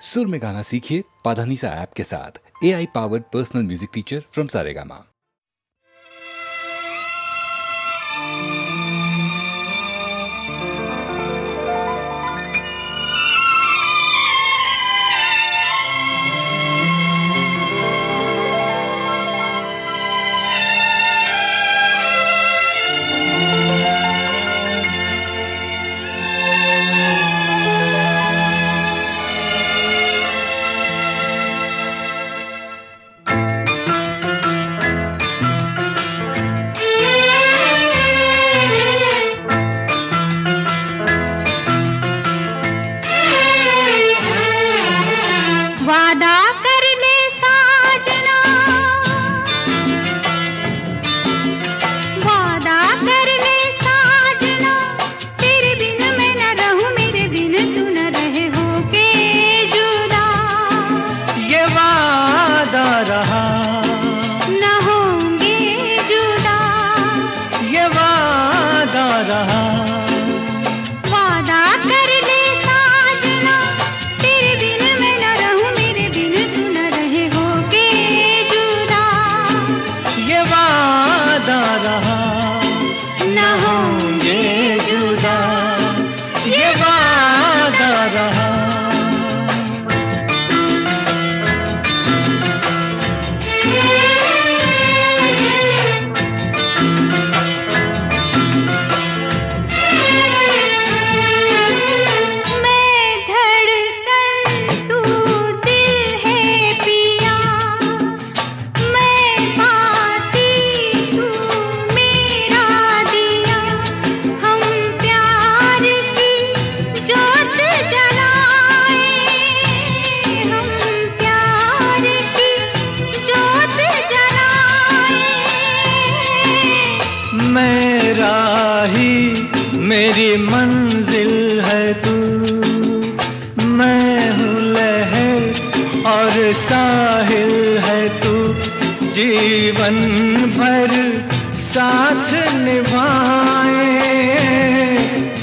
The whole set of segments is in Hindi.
सुर में गाना सीखिए पाधानीसा ऐप के साथ। AI powered personal music teacher from Saregama. मेरी मंजिल है तू, मैं हूँ लहर और साहिल है तू, जीवन भर साथ निभाए,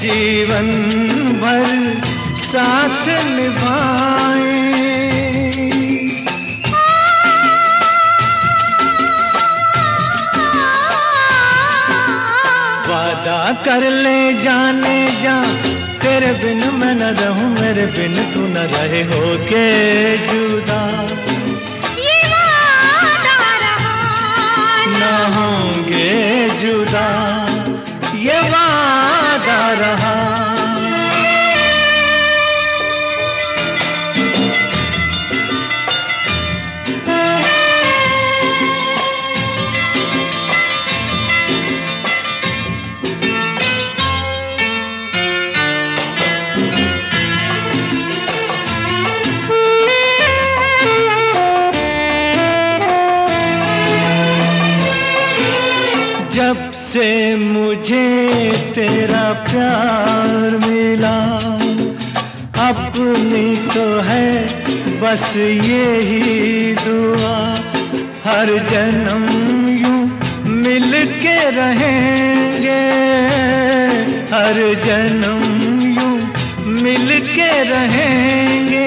जीवन भर साथ निभाए। वादा कर ले जाने जा, तेरे बिन मैं न रहूं, मेरे बिन तू न रहे, होके जुदा ये वादा रहा, न होंगे जुदा, ये वादा रहा। जब से मुझे तेरा प्यार मिला, अपनी तो है बस यही दुआ, हर जन्म यूं मिल के रहेंगे, हर जन्म यूं मिल के रहेंगे।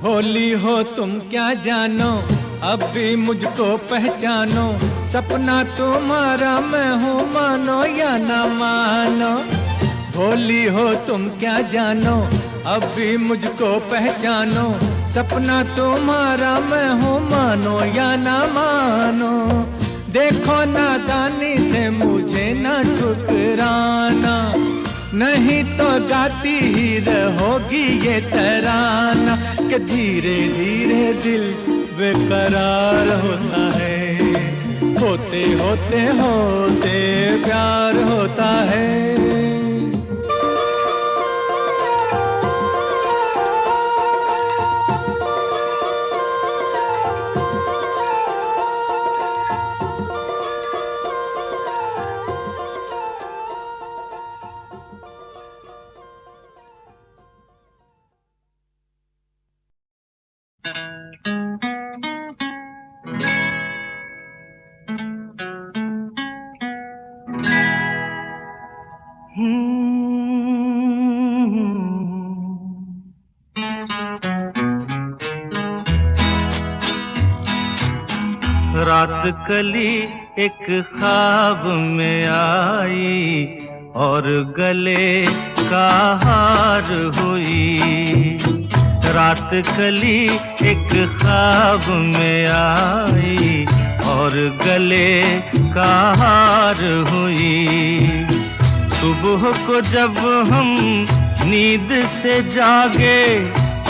भोली हो तुम क्या जानो, अब भी मुझको पहचानो। सपना तुम्हारा मैं हूँ, मानो या ना मानो। भोली हो तुम क्या जानो, अब भी मुझको पहचानो। सपना तुम्हारा मैं हूँ, मानो या ना मानो। देखो नादानी से मुझे ना ठुकराना, नहीं तो गाती ही रहोगी ये तराना कि धीरे धीरे दिल बेकरार होता है, होते होते होते प्यार होता है। रात कली एक ख्वाब में आई और गले का हार हुई। रात कली एक ख्वाब में आई और गले का हार हुई। सुबह को जब हम नींद से जागे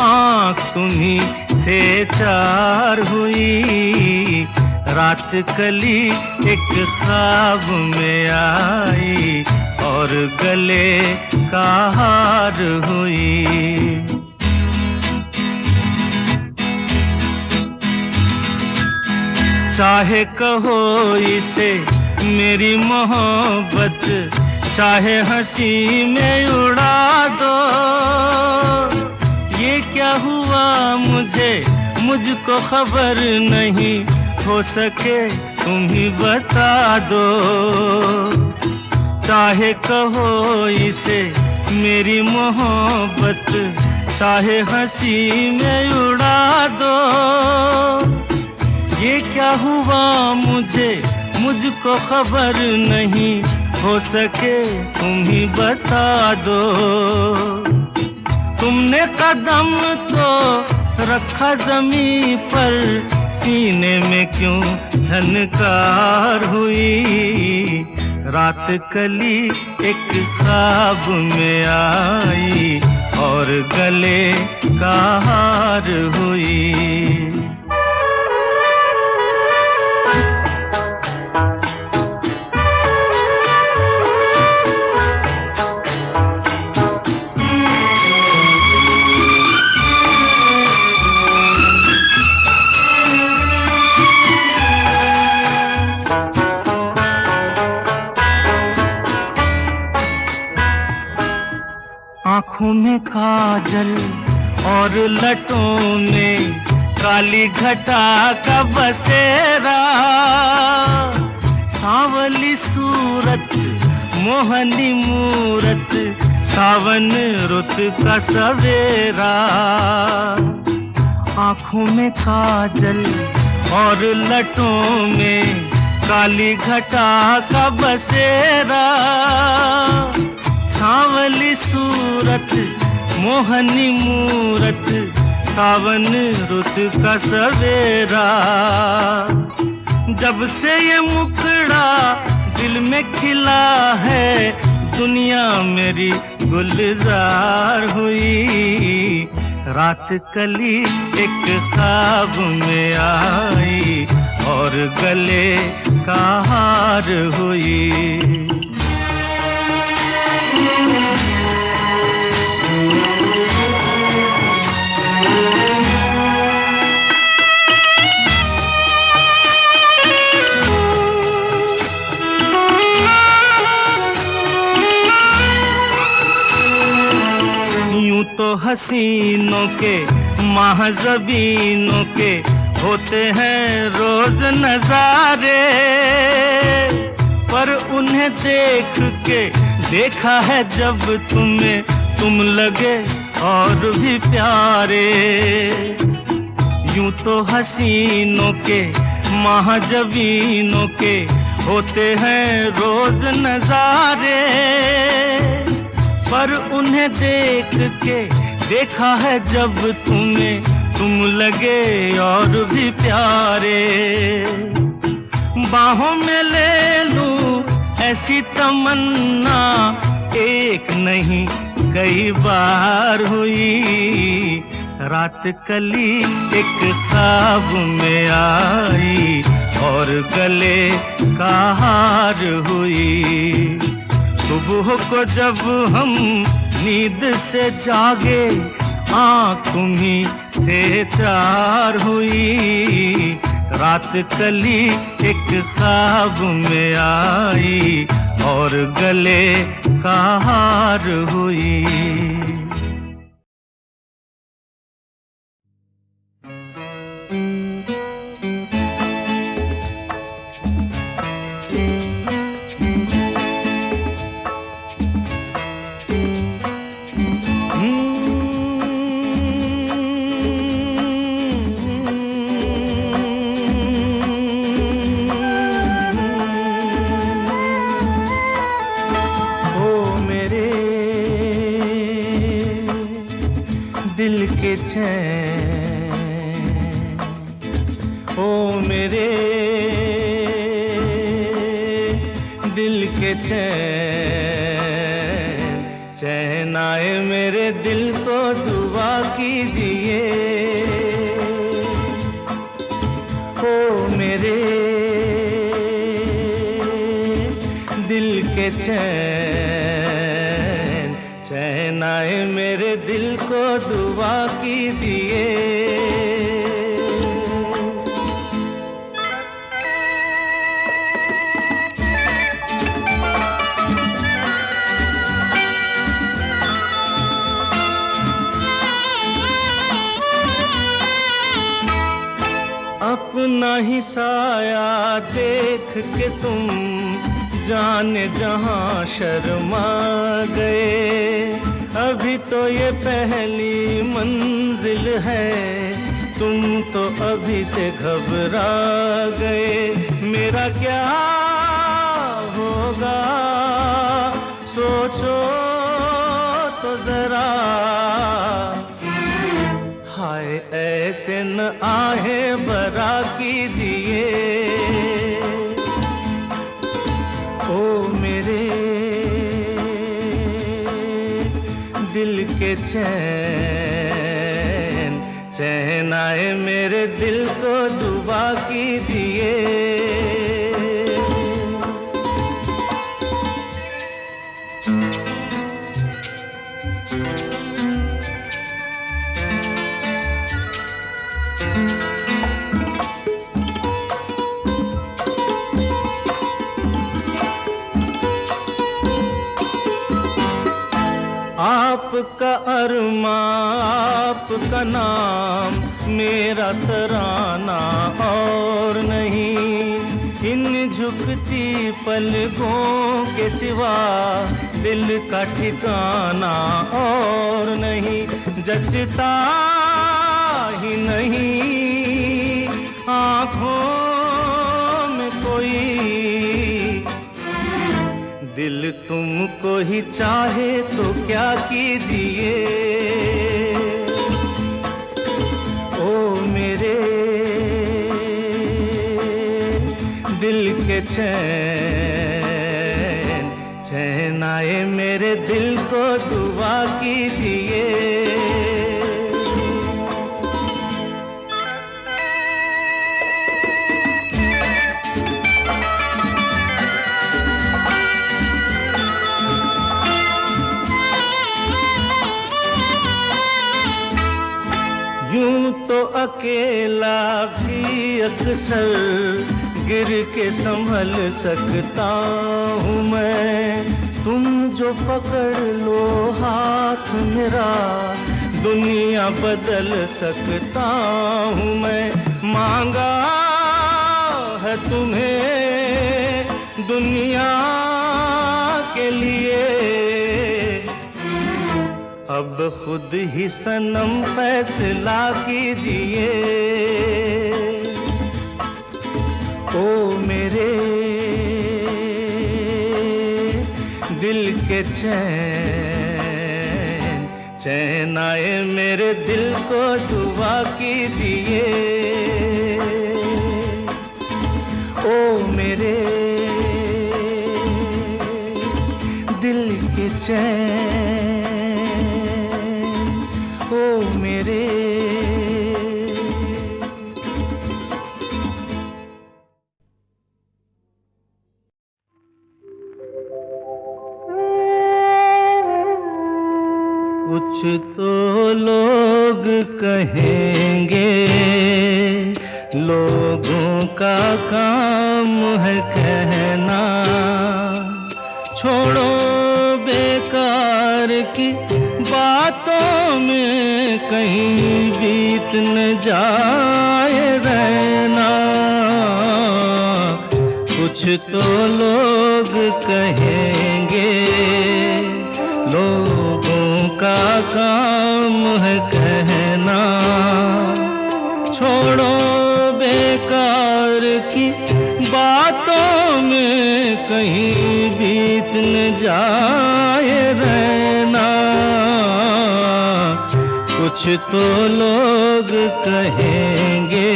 आँख तुम्हीं से चार हुई। रात कली एक ख्वाब में आई और गले का हार हुई। चाहे कहो इसे मेरी मोहब्बत, चाहे हंसी में उड़ा दो। ये क्या हुआ मुझको खबर नहीं, हो सके तुम ही बता दो। चाहे कहो इसे मेरी मोहब्बत, चाहे हंसी में उड़ा दो। ये क्या हुआ मुझको खबर नहीं, हो सके तुम ही बता दो। तुमने कदम तो रखा जमीन पर, सीने में क्यों झनकार हुई। रात कली एक ख्वाब में आई और गले का हार हुई। आँखों में काजल और लटों में काली घटा का बसेरा। सांवली सूरत मोहनी मूरत, सावन रुत का सवेरा। आँखों में काजल और लटों में काली घटा का बसेरा। सांवली सूरत मोहनी मूरत, सावन रुत का सवेरा। जब से ये मुखड़ा दिल में खिला है, दुनिया मेरी गुलजार हुई। रात कली एक ख्वाब में आई और गले का हार हुई। यूं तो हसीनों के महज़बीनों के होते हैं रोज नजारे, पर उन्हें देख के देखा है जब तुम्हें, तुम लगे और भी प्यारे। यूं तो हसीनों के महज़बीनों के होते हैं रोज नजारे, पर उन्हें देख के देखा है जब तुम्हें, तुम लगे और भी प्यारे। बाहों में ले लूं ऐसी तमन्ना, एक नहीं कई बार हुई। रात कली एक ख्वाब में आई और गले का हार हुई। सुबह को जब हम नींद से जागे आँख तुम्हीं से चार हुई। रात कली एक ख्वाब में आई और गले का हार हुई। दिल के चैन ओ मेरे दिल के चैन, चैन आए मेरे दिल को दुआ कीजिए। ओ मेरे दिल के चैन, चैन आए मेरे दिल को दुआ कीजिए। अपना ही साया देख के तुम जाने जहां शर्मा गए। अभी तो ये पहली मंजिल है, तुम तो अभी से घबरा गए। मेरा क्या होगा सोचो तो जरा, हाय ऐसे न आहे बरा कीजिए। ओ मेरे दिल के चैन, चैन आए मेरे दिल को दुआ कीजिए। आपका अरमा आपका नाम मेरा तराना और नहीं। इन झुकती पलकों के सिवा दिल का ठिकाना और नहीं। जचता ही नहीं आँखों में कोई, दिल तुमको ही चाहे तो क्या कीजिए। ओ मेरे दिल के चैन, चैन आए मेरे दिल को दुआ कीजिए। यूं तो अकेला भी अक्सर गिर के संभल सकता हूँ मैं। तुम जो पकड़ लो हाथ मेरा दुनिया बदल सकता हूँ मैं। मांगा है तुम्हें दुनिया के लिए, अब खुद ही सनम फैसला कीजिए। ओ मेरे दिल के चैन, चैन आए मेरे दिल को दुआ कीजिए। ओ मेरे दिल के चैन, ओ मेरे कुछ तो लोग कहेंगे, लोगों का काम है कहना। छोड़ो बेकार की बातों में कहीं बीत न जाए रहना। कुछ तो लोग कहेंगे, लोगों का काम है कहना। छोड़ो बेकार की बातों में कहीं बीत न जाए रहना। कुछ तो लोग कहेंगे।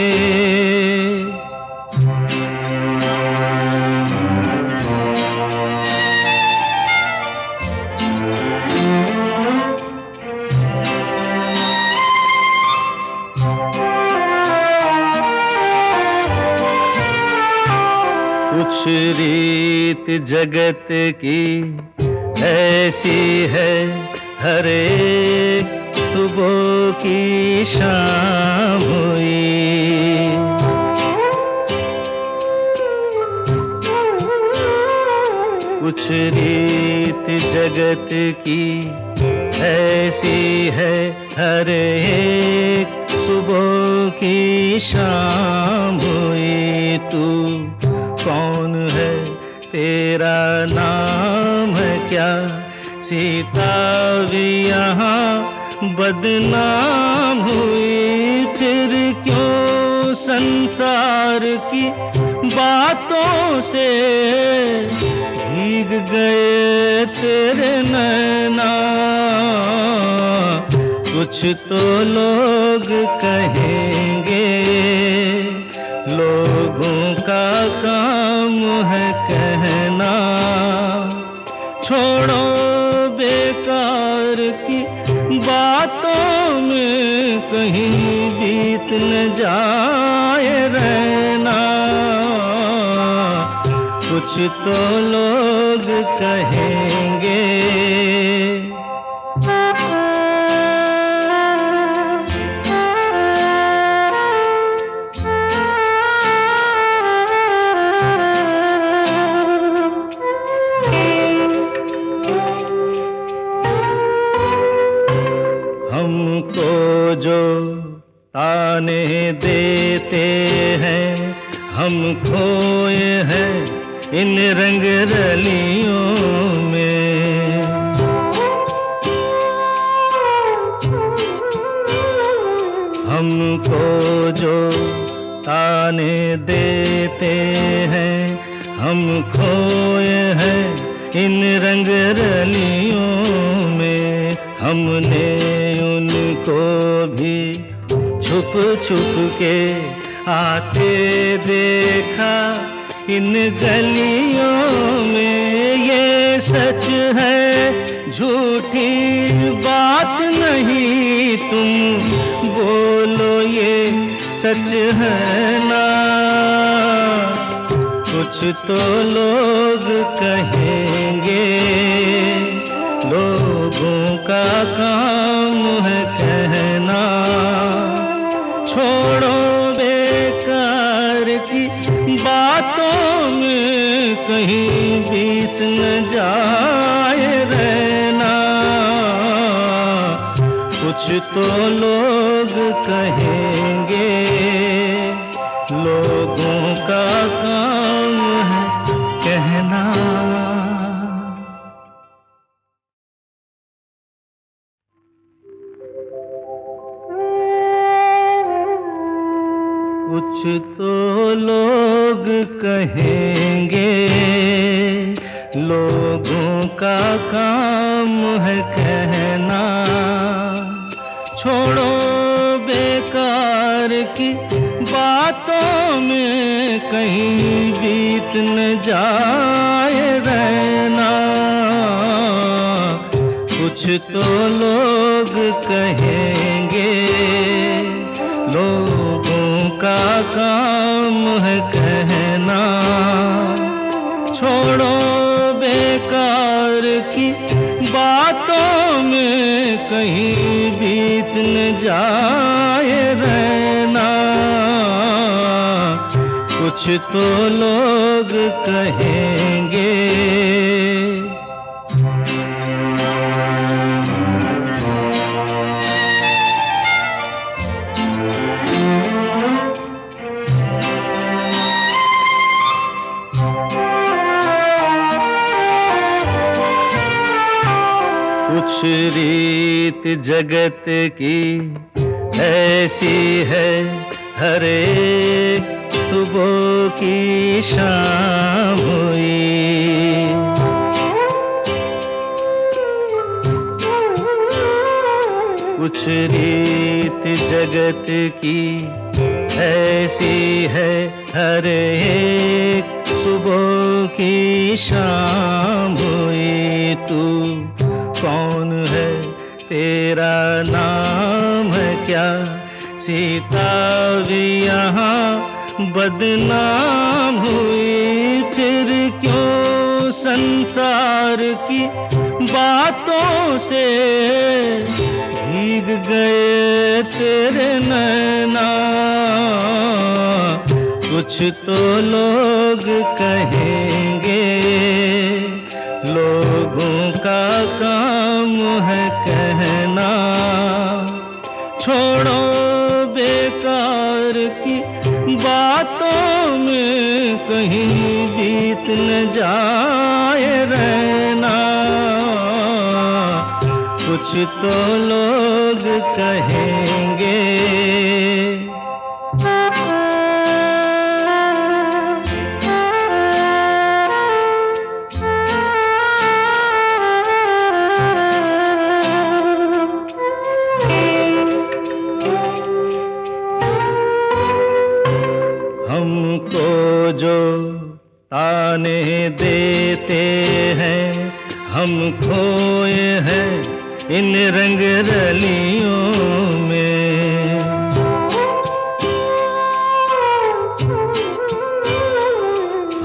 कुछ रीत जगत की ऐसी है, हर एक सुबह की शाम हुई। कुछ रीत जगत की ऐसी है, हर एक सुबह की शाम हुई। तू कौन है, तेरा नाम है क्या? सीता भी यहाँ बदनाम हुई। फिर क्यों संसार की बातों से भीग गए तेरे नैना। कुछ तो लोग कहेंगे, लोगों का काम है कहना। छोड़ो बेकार की बातों में कहीं बीत न जाए रहना। कुछ तो लोग कहेंगे। हमको जो ताने देते हैं, हम खोए हैं इन रंग रलियों में। हमको जो ताने देते हैं, हम खोए हैं इन रंग रलियों में। हमने उनको भी छुप छुप के आते देखा इन गलियों में। ये सच है, झूठी बात नहीं, तुम बोलो ये सच है ना। कुछ तो लोग कहेंगे, लोगों का काम है कहना। छोड़ो बेकार की बातों में कहीं बीत न जाए रहना। कुछ तो लोग कहेंगे, लोगों का काम है कहना। कुछ तो लोग कहेंगे, लोगों का काम है कहना। छोड़ो बेकार की बातों में कहीं बीत न जाए रहना। कुछ तो लोग कहेंगे, लोगों का काम है कहना। छोड़ो बेकार की बातों में कहीं बीत न जाए रहना, कुछ तो लोग कहेंगे। कुछ रीत जगत की ऐसी है, हर एक सुबह की शाम हुई। कुछ रीत जगत की ऐसी है, हर एक सुबह की शाम हुई। तू कौन है, तेरा नाम है क्या? सीता भी यहाँ बदनाम हुई। फिर क्यों संसार की बातों से भीग गए तेरे नैना? कुछ तो लोग कहेंगे, लोगों का काम है कहना। छोड़ो बेकार की बातों में कहीं बीत न जाए रहना, कुछ तो लोग कहेंगे। हमको जो ताने देते हैं, हम खोए हैं इन रंग रलियों में।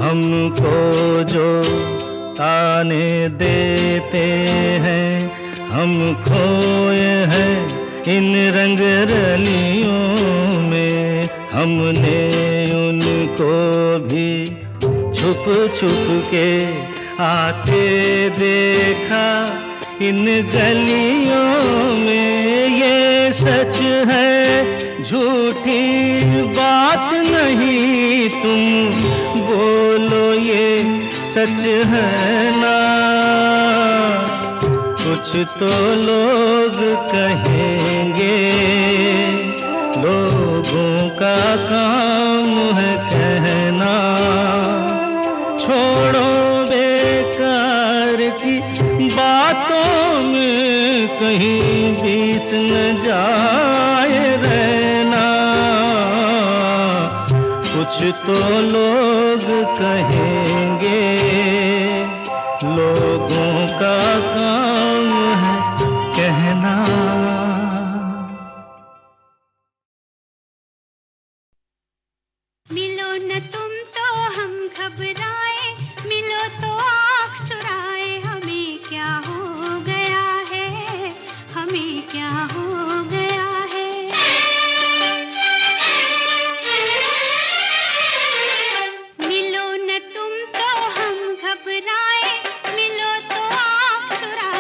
हमको जो ताने देते हैं, हम खोए हैं इन रंग रलियों में। हमने उनको भी छुप छुप के आते देखा इन गलियों में। ये सच है झूठी बात नहीं, तुम बोलो ये सच है ना? कुछ तो लोग कहेंगे, लोगों का काम है कहना। छोड़ो बेकार की बातों में कहीं बीत न जाए रहना, कुछ तो लोग कहेंगे, लोगों का काम है कहना। मिलो न तुम तो हम घबराए, मिलो तो आँख चुराए। हमें क्या हो गया है, हमें क्या हो गया है। मिलो न तुम तो हम घबराए, मिलो तो आँख चुराए।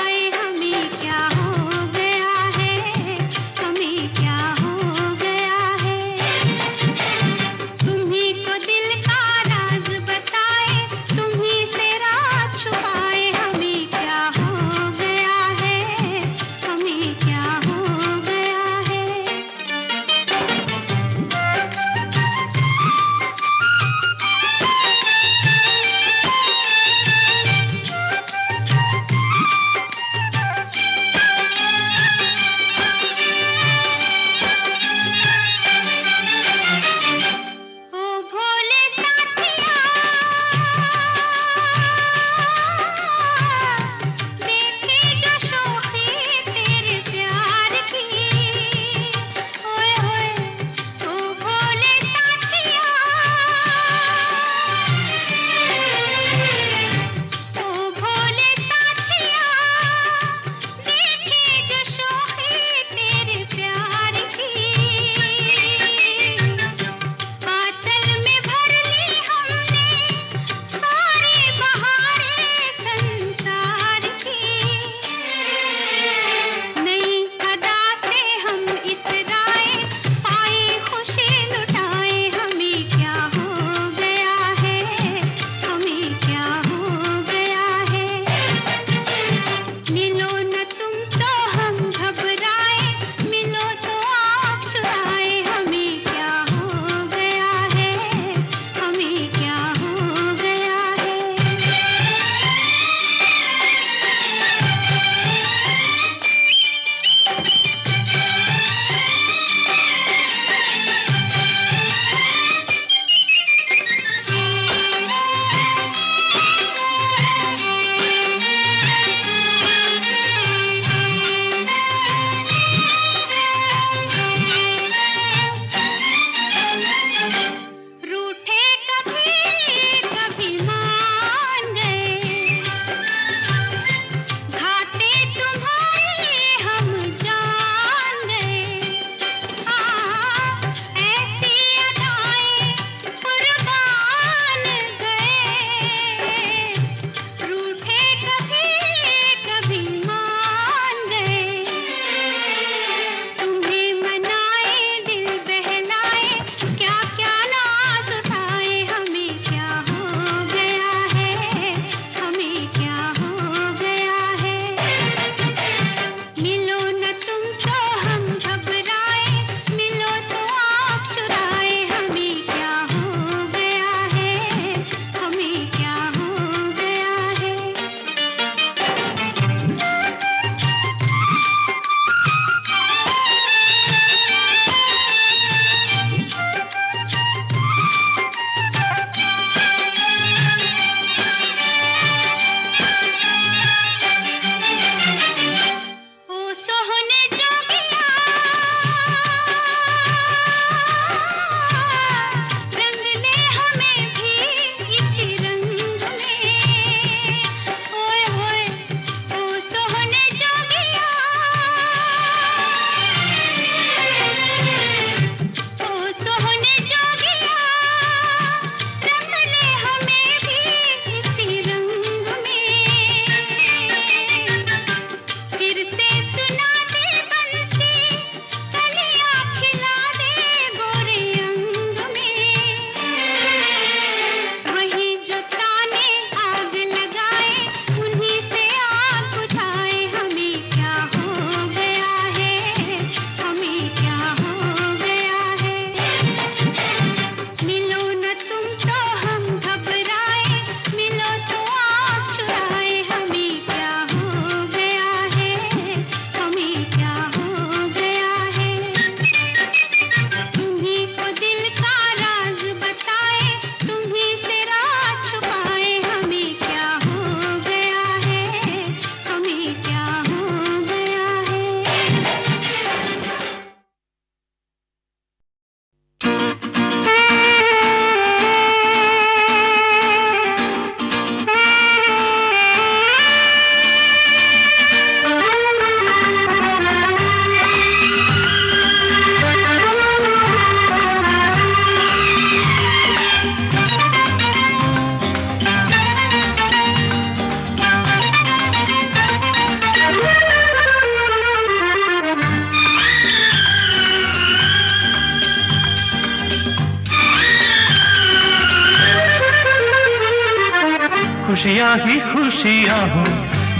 खुशियाँ ही खुशियाँ हो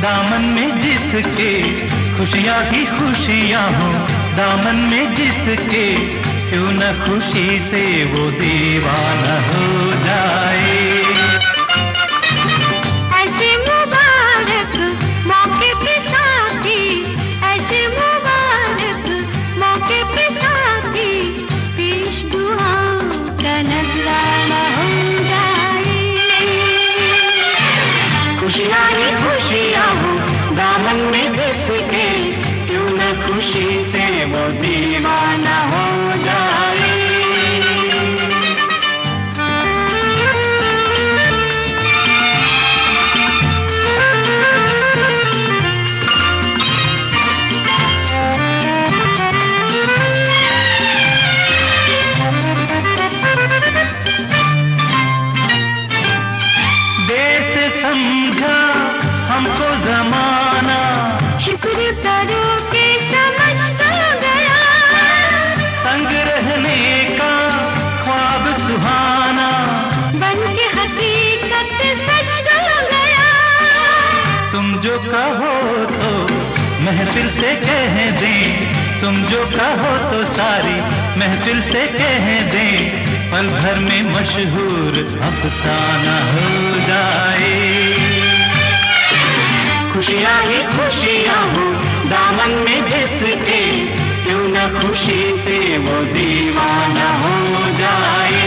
दामन में जिसके, खुशियाँ ही खुशियाँ हो दामन में जिसके, क्यों न खुशी से वो दीवाना हो जाए। ऐसे मुबारक मौके पे साथी, ऐसे मुबारक मौके पे साथी, पेश दुआओं का नजराना हो जाए। खुशियाँ ही खुशियाँ हो दामन में जिसके, क्यों न खुशी से वो दीवाना हो जाए। देश समझा हमको जमाना, शुक्र करो के समझ तो गया, संग रहने का ख्वाब सुहाना, बन के हकीकत सच तो गया। तुम जो कहो तो महफिल से कह दें, तुम जो कहो तो सारी महफिल से कह दें, पल भर में मशहूर अफसाना हो जाए। खुशियाँ ही खुशियाँ हो दामन में जिसके, क्यों न खुशी से वो दीवाना हो जाए।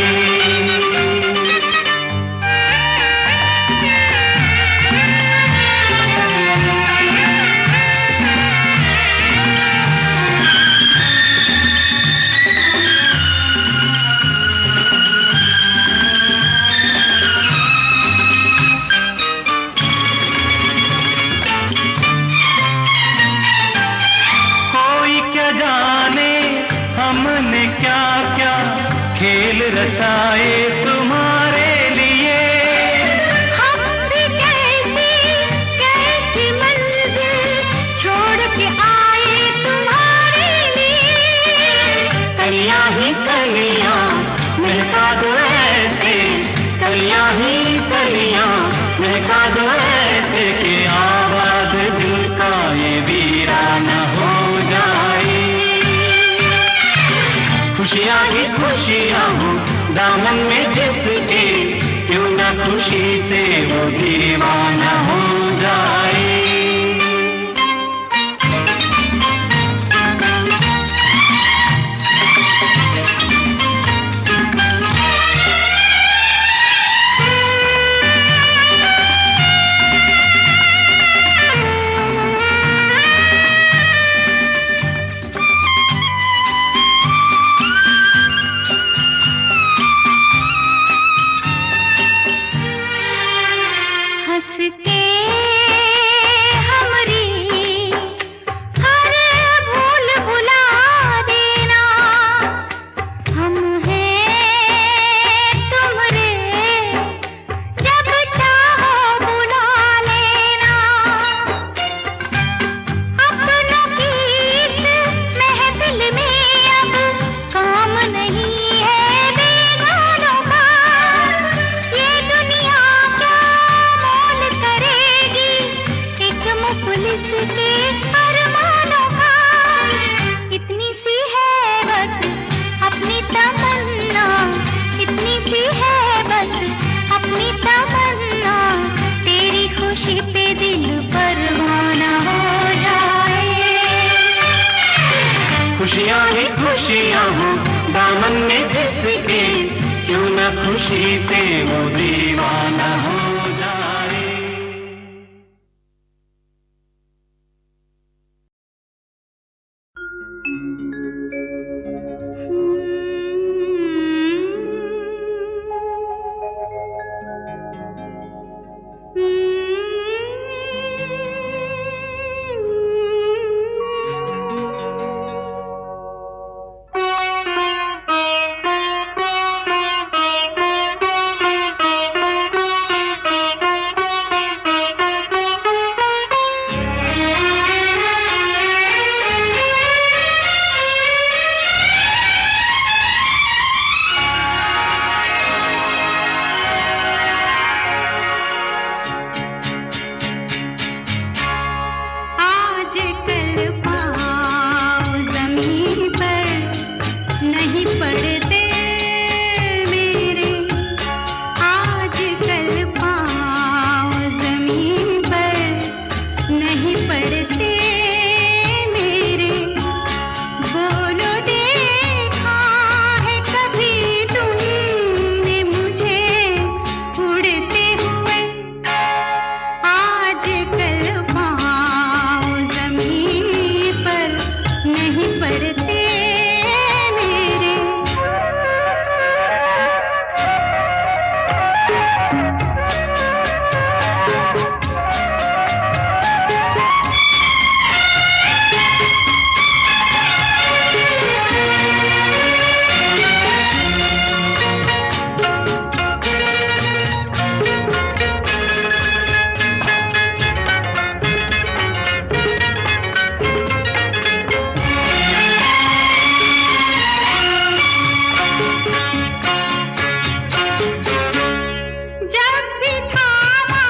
हमने क्या क्या खेल रचाए तुम्हारे लिए, हम भी कैसी कैसी मंजिल छोड़ के आए तुम्हारे लिए। कलियां ही कलियां महका दो ऐसे, कलियां ही कलियां महका दो ऐसे, कि आबाद दिल का ये वीराना हो जाए। खुशियाँ ही खुशियाँ हो दामन में जिसके, क्यों न खुशी से वो दीवाना हो जाए। खुशियाँ ही खुशियाँ हो दामन में जिसके, क्यों न खुशी से वो दीवाना हो जाए। आजकल पाँव ज़मीन पर नहीं पड़ते मेरे। जब भी थामा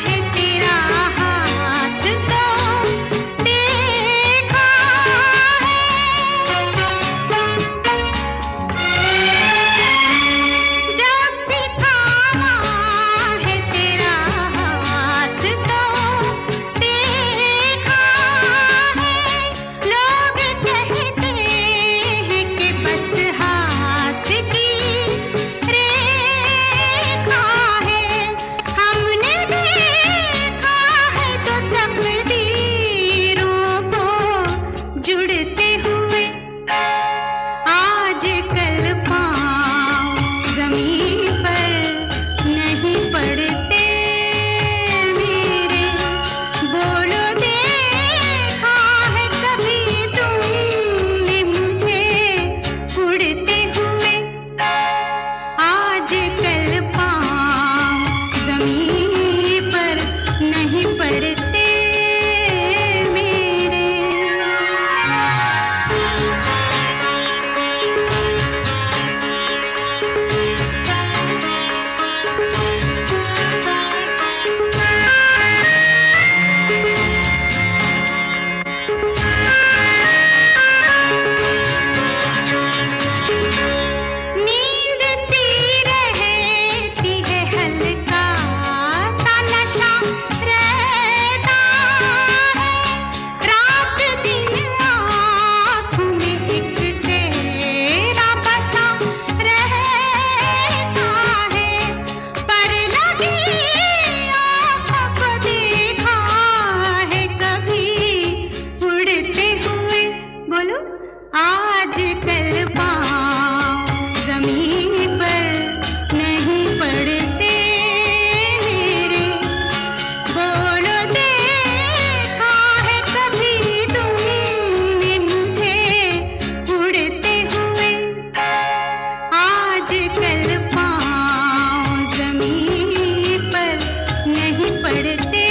है तेरा हाथ तो देखा है। जब भी थामा है तेरा हाथ तो देखा है। लोग कहते हैं कि बस हाथ की रेखा है। हमने देखा है तो तकदीरों को जुड़ते हुए। आजकल पाँव ज़मीन पर नहीं पड़ते मेरे। बोलो देखा है कभी तुमने मुझे उड़ते हुए। आजकल पाँव ज़मीन पर नहीं पड़ते मेरे। नींद सी रहती है, हल्का सा नशा रहता है। रात दिन आँखों में एक तेरा बसा रहता है। पर लगी आँखों को देखा है कभी उड़ते हुए। बोलो आजकल पाँव ज़मीन पर नहीं पड़ते मेरे। बोलो देखा है कभी तुमने मुझे उड़ते हुए। आजकल पाँव ज़मीन पर नहीं पड़ते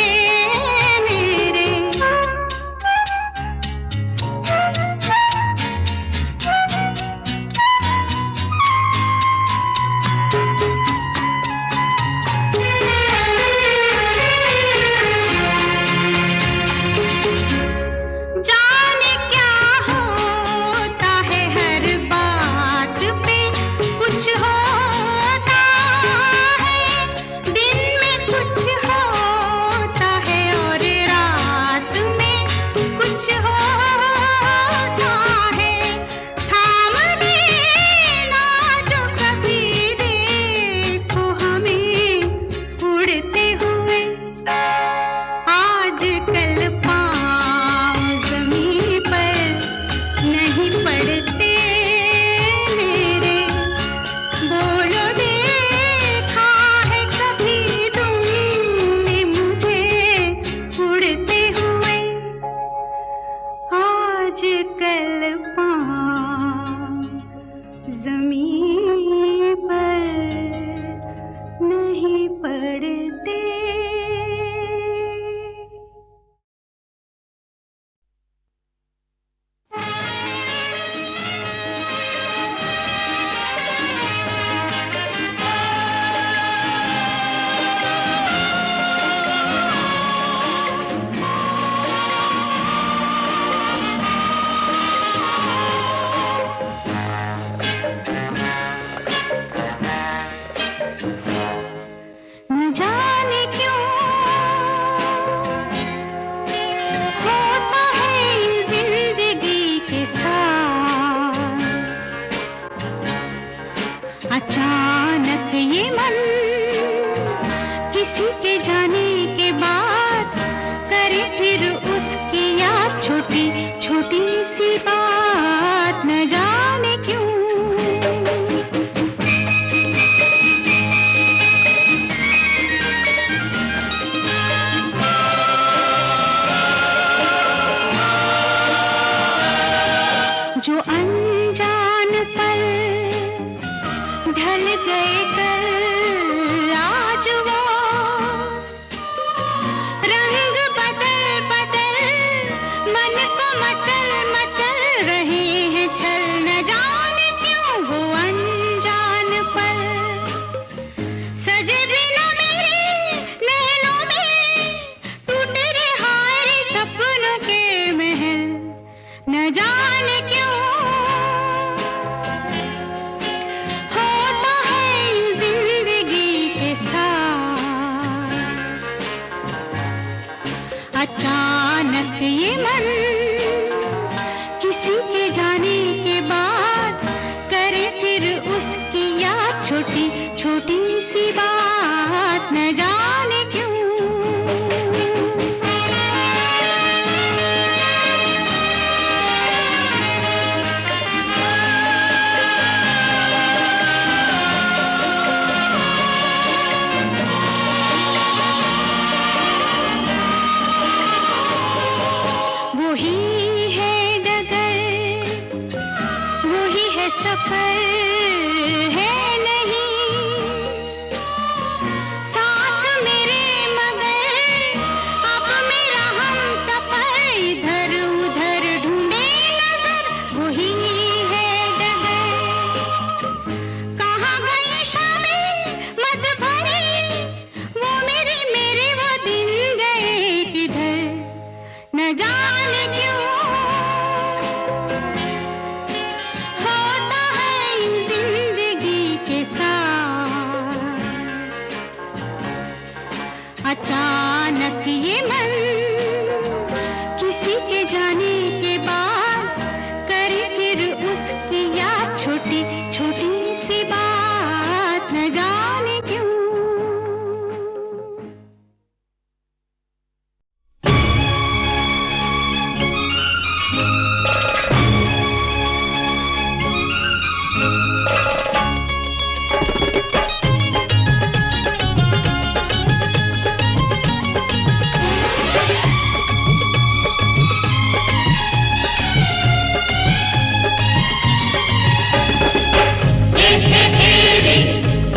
मेरे। जाने क्या होता है हर बात पे कुछ होता है। दिन में कुछ होता है और रात में कुछ होता है। थाम लेना जो कभी देखो हमें उड़ते हुए। आजकल पाँव ज़मीन पर नहीं पड़ते मेरे। बोलो देखा है कभी तुमने मुझे उड़ते हुए। आजकल पाँव ज़मीन पर नहीं पड़ते। अचानक ये मन किसी के जाने के बाद अचानक ये मन किसी के जाने के बाद करे फिर उसकी याद, छोटी छोटी सी बात न जाने क्यों। सफर है नहीं साथ मेरे, मगर अब मेरा हम सफर इधर उधर ढूंढे नजर, वही है डगर। कहाँ गई शामें मत भरी, वो मेरे वो दिन गए किधर न जाने क्यों। अचानक ये मन किसी के जाने के बाद करे फिर उसकी याद, छोटी छोटी सी बात न जाने क्यों।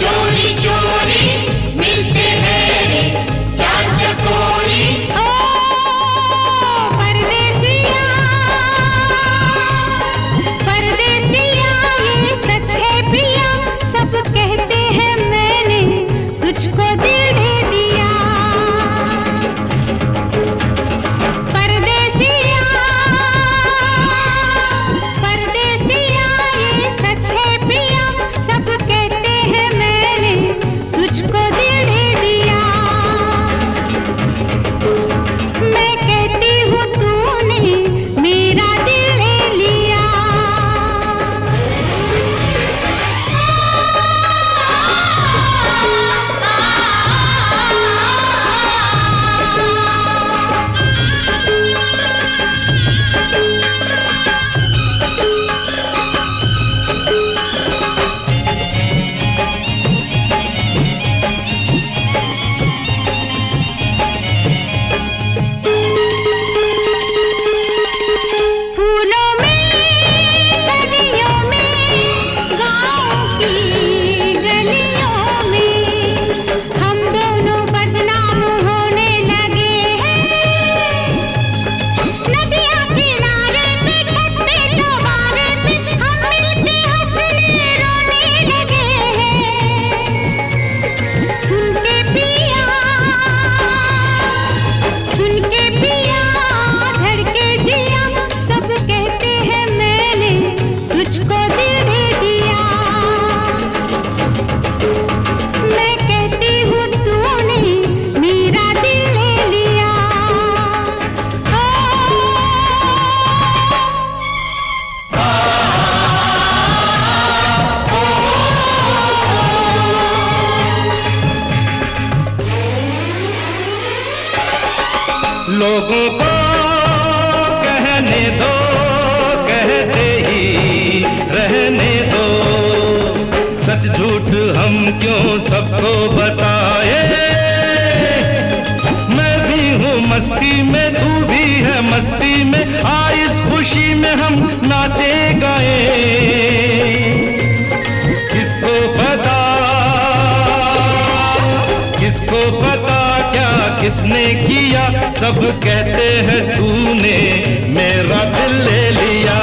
चोरी चोरी मिलते हैं रे चार चकोरी। ओ परदेसिया परदेसिया ये सच है पिया, सब कहते हैं मैंने तुझको दिल दे दिया। परदेसिया परदेसिया ये सच है पिया, सब कहते हैं मैंने तुझको दिल दे दिया। मैं कहती हूँ तूने मेरा दिल ले लिया। फूलों में गलियों में गाँव की गलियों में हम दोनों बदनाम होने लगे हैं। नदियाँ किनारे पे छत पे चौबारे पे हम मिलके हंसने रोने लगे हैं। सुन के पिया धड़के जिया, सब कहते हैं मैंने तुझको दिल दे दिया। मैं कहती हूँ तूने मेरा दिल ले लिया। लोगों को कहने दो, कहते ही रहने दो, सच झूठ हम क्यों सबको बताए। मैं भी हूँ मस्ती में, तू भी है मस्ती में, आ इस खुशी में हम नाचे गाए। किसको पता क्या किसने किया, सब कहते हैं तूने मेरा दिल ले लिया।